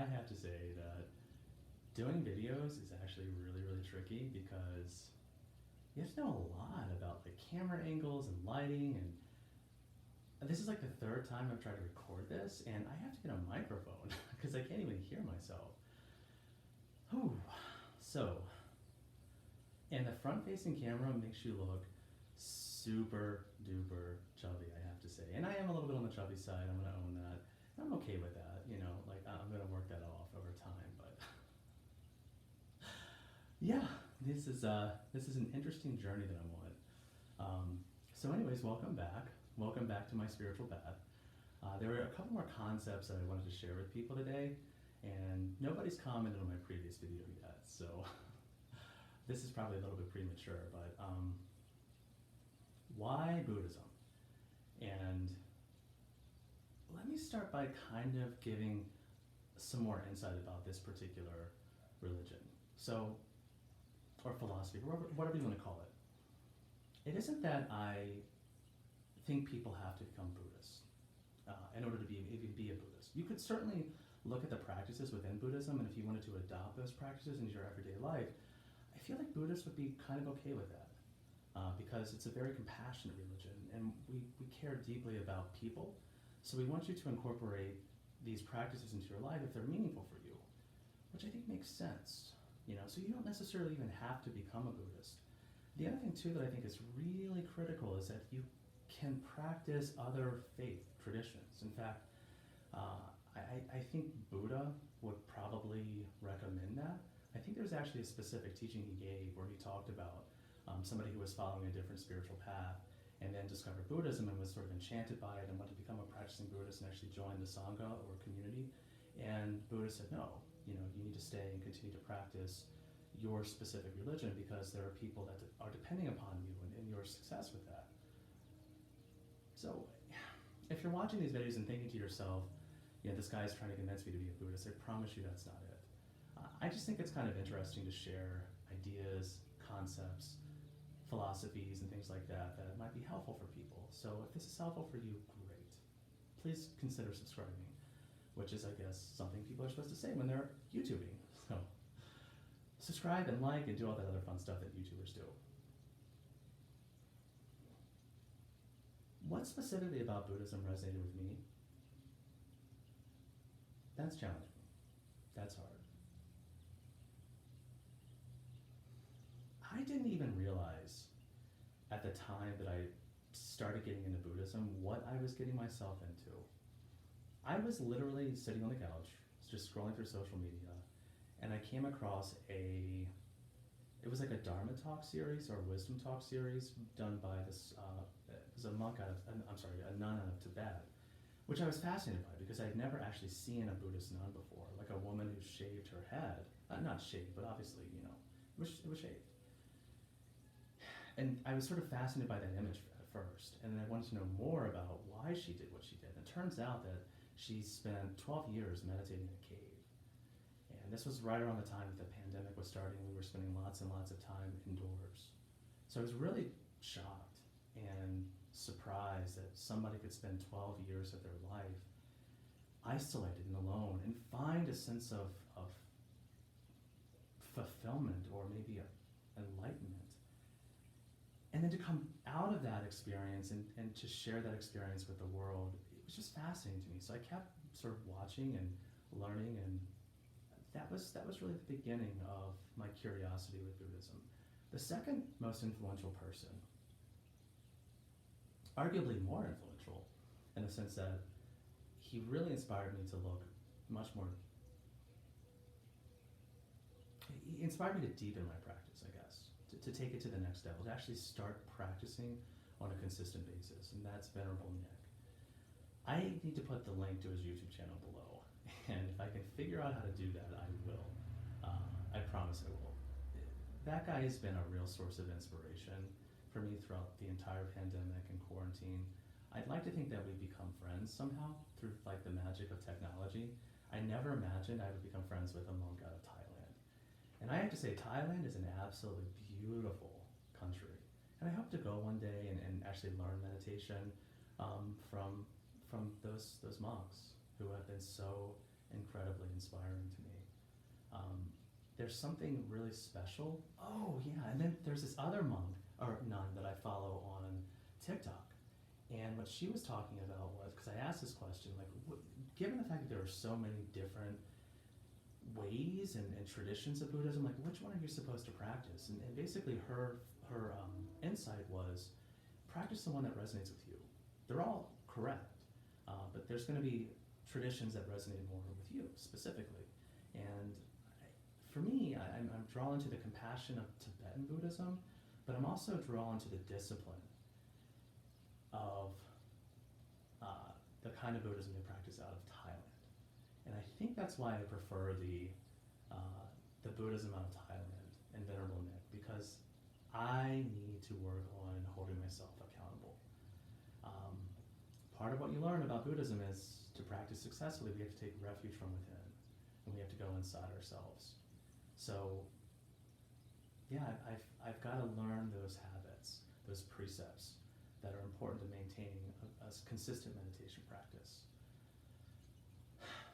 I have to say that doing videos is actually really, really tricky because you have to know a lot about the camera angles and lighting, and this is like the third time I've tried to record this, and I have to get a microphone because I can't even hear myself. Whew. So, and the front-facing camera makes you look super duper chubby, I have to say. And I am a little bit on the chubby side, I'm gonna own that. I'm okay with that, you know, like I'm gonna work that off over time, but yeah, this is an interesting journey that I'm on. So anyways, welcome back. Welcome back to my spiritual path. There were a couple more concepts that I wanted to share with people today, and nobody's commented on my previous video yet, so this is probably a little bit premature, but why Buddhism? And let me start by kind of giving some more insight about this particular religion. So, or philosophy, whatever you want to call it. It isn't that I think people have to become Buddhists in order to even be a Buddhist. You could certainly look at the practices within Buddhism, and if you wanted to adopt those practices into your everyday life, I feel like Buddhists would be kind of okay with that. Because it's a very compassionate religion, and we care deeply about people. So we want you to incorporate these practices into your life if they're meaningful for you, which I think makes sense. You know, so you don't necessarily even have to become a Buddhist. The other thing too that I think is really critical is that you can practice other faith traditions. In fact, I think Buddha would probably recommend that. I think there's actually a specific teaching he gave where he talked about somebody who was following a different spiritual path and then discovered Buddhism and was sort of enchanted by it and wanted to become a practicing Buddhist and actually join the Sangha or community. And Buddha said, no, you know, you need to stay and continue to practice your specific religion because there are people that are depending upon you and your success with that. So if you're watching these videos and thinking to yourself, you know, this guy is trying to convince me to be a Buddhist, I promise you that's not it. I just think it's kind of interesting to share ideas, concepts, philosophies, and things like that that might be helpful for people. So if this is helpful for you, great. Please consider subscribing, which is, I guess, something people are supposed to say when they're YouTubing. So subscribe and like and do all that other fun stuff that YouTubers do. What specifically about Buddhism resonated with me? That's challenging. That's hard. I didn't even realize at the time that I started getting into Buddhism what I was getting myself into. I was literally sitting on the couch, just scrolling through social media, and I came across it was like a Dharma talk series or a wisdom talk series done by this, it was a nun out of Tibet, which I was fascinated by because I had never actually seen a Buddhist nun before, like a woman who shaved her head. Not shaved, but obviously, you know, it was shaved. And I was sort of fascinated by that image at first, and then I wanted to know more about why she did what she did. And it turns out that she spent 12 years meditating in a cave. And this was right around the time that the pandemic was starting. We were spending lots and lots of time indoors. So I was really shocked and surprised that somebody could spend 12 years of their life isolated and alone and find a sense of fulfillment or maybe enlightenment. And then to come out of that experience and to share that experience with the world, it was just fascinating to me. So I kept sort of watching and learning, and that was really the beginning of my curiosity with Buddhism. The second most influential person, arguably more influential in the sense that he really inspired me to look much more, he inspired me to deepen my practice, I guess, to take it to the next level, to actually start practicing on a consistent basis, and that's Venerable Nick. I need to put the link to his YouTube channel below, and if I can figure out how to do that, I will. I promise I will. That guy has been a real source of inspiration for me throughout the entire pandemic and quarantine. I'd like to think that we become friends somehow through like the magic of technology. I never imagined I would become friends with a monk out of Thailand. And I have to say, Thailand is an absolutely beautiful country. And I hope to go one day and actually learn meditation from those monks who have been so incredibly inspiring to me. There's something really special. Oh yeah, and then there's this other monk or nun that I follow on TikTok, and what she was talking about was, because I asked this question, like, given the fact that there are so many different ways and traditions of Buddhism, like which one are you supposed to practice? And basically her insight was, practice the one that resonates with you. They're all correct, but there's going to be traditions that resonate more with you specifically. And for me, I'm drawn to the compassion of Tibetan Buddhism, but I'm also drawn to the discipline of the kind of Buddhism they practice out of Thailand. And I think that's why I prefer the Buddhism out of Thailand and Venerable Nick, because I need to work on holding myself accountable. Part of what you learn about Buddhism is to practice successfully, we have to take refuge from within, and we have to go inside ourselves. So, yeah, I've got to learn those habits, those precepts that are important to maintaining a consistent meditation practice.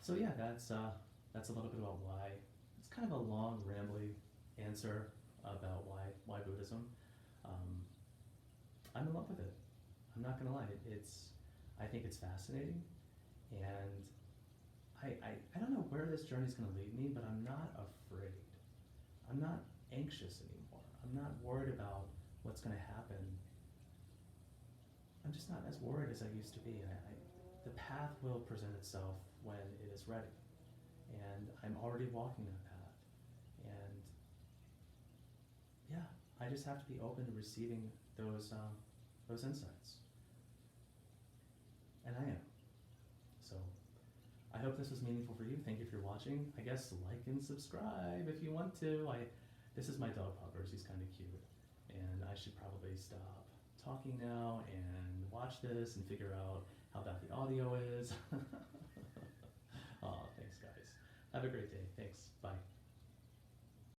So yeah, that's a little bit about why. It's kind of a long, rambly answer about why Buddhism. I'm in love with it. I'm not gonna lie. I think it's fascinating, and I don't know where this journey is gonna lead me, but I'm not afraid. I'm not anxious anymore. I'm not worried about what's gonna happen. I'm just not as worried as I used to be. The path will present itself when it is ready, and I'm already walking that path. And yeah, I just have to be open to receiving those insights, and I am. So I hope this was meaningful for you. Thank you for watching. I guess like and subscribe if you want to. This is my dog Puppers. He's kind of cute, and I should probably stop talking now and watch this and figure out how bad the audio is. Oh, thanks guys. Have a great day. Thanks. Bye.